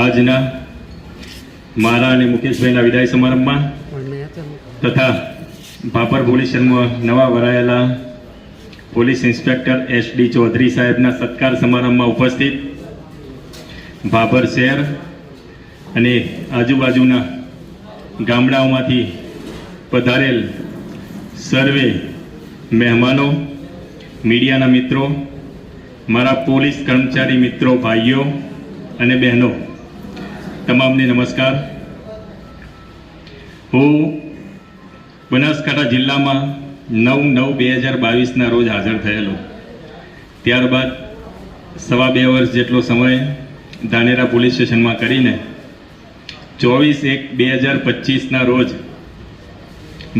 આજના મારા અને મુકેશભાઈના વિદાય સમારંભમાં તથા ભાભર પોલીસ સ્ટેશનમાં નવા વરાયેલા પોલીસ ઇન્સ્પેક્ટર SD ચૌધરી સાહેબના સત્કાર સમારંભમાં ઉપસ્થિત ભાભર શહેર અને આજુબાજુના ગામડાઓમાંથી પધારેલ સર્વે મહેમાનો, મીડિયાના મિત્રો, મારા પોલીસ કર્મચારી મિત્રો, ભાઈઓ અને બહેનો, તમામને નમસ્કાર. હું બનાસકાંઠા જિલ્લામાં 9/9/2022ના રોજ હાજર થયેલો. ત્યારબાદ 2.5 વર્ષ જેટલો સમય ધાનેરા પોલીસ સ્ટેશનમાં કરીને 24/1/2025ના રોજ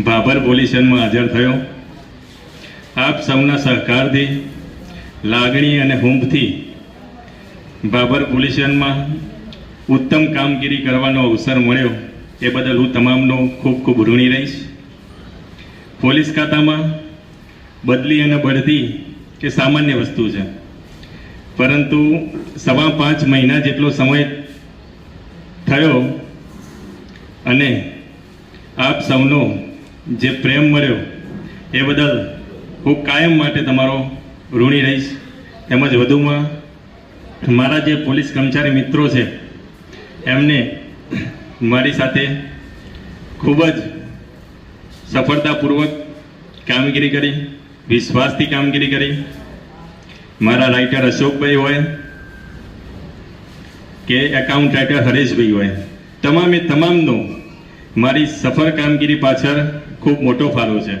ભાભર પોલીસ સ્ટેશનમાં હાજર થયો. આપ સૌના સહકારથી, લાગણી અને હુંફથી ભાભર પોલીસ સ્ટેશનમાં ઉત્તમ કામગીરી કરવાનો અવસર મળ્યો એ બદલ હું તમામનો ખૂબ ખૂબ ઋણી રહીશ. પોલીસ ખાતામાં બદલી અને બઢતી એ સામાન્ય વસ્તુ છે, પરંતુ 5.5 મહિના જેટલો સમય થયો અને આપ સૌનો જે પ્રેમ મળ્યો એ બદલ હું કાયમ માટે તમારો ઋણી રહીશ. તેમજ વધુમાં મારા જે પોલીસ કર્મચારી મિત્રો છે એમને મારી સાથે ખૂબ જ સફળતાપૂર્વક કામગીરી કરી, વિશ્વાસથી કામગીરી કરી. મારા રાઇટર અશોકભાઈ હોય કે એકાઉન્ટ રાઇટર હરેશભાઈ હોય, તમામનો મારી સફળ કામગીરી પાછળ ખૂબ મોટો ફાળો છે.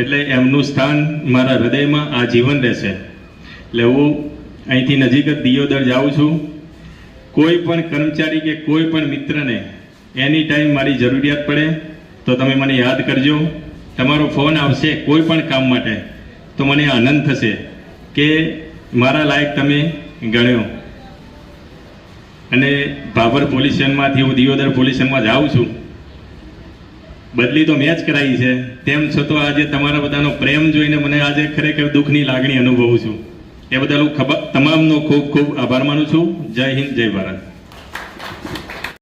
એટલે એમનું સ્થાન મારા હૃદયમાં આજીવન રહેશે. એટલે હું અહીંથી નજીક જ દિયોદર જાઉં છું. કોઈ પણ કર્મચારી કે કોઈ પણ મિત્રને એની ટાઈમ મારી જરૂરિયાત પડે તો તમે મને યાદ કરજો. તમારો ફોન આવશે કોઈ પણ કામ માટે તો મને આનંદ થશે કે મારા લાયક તમે ગણ્યો. અને ભાભર પોલીસ સ્ટેશનમાંથી હું દિયોદર પોલીસ સ્ટેશનમાં જાઉં છું. બદલી તો મેં જ કરાવી છે, તેમ છતાં આજે તમારા બધાનો પ્રેમ જોઈને મને આજે ખરેખર દુઃખની લાગણી અનુભવું છું. એ બદલ હું તમામનો ખૂબ ખૂબ આભાર માનું છું. જય હિન્દ, જય ભારત.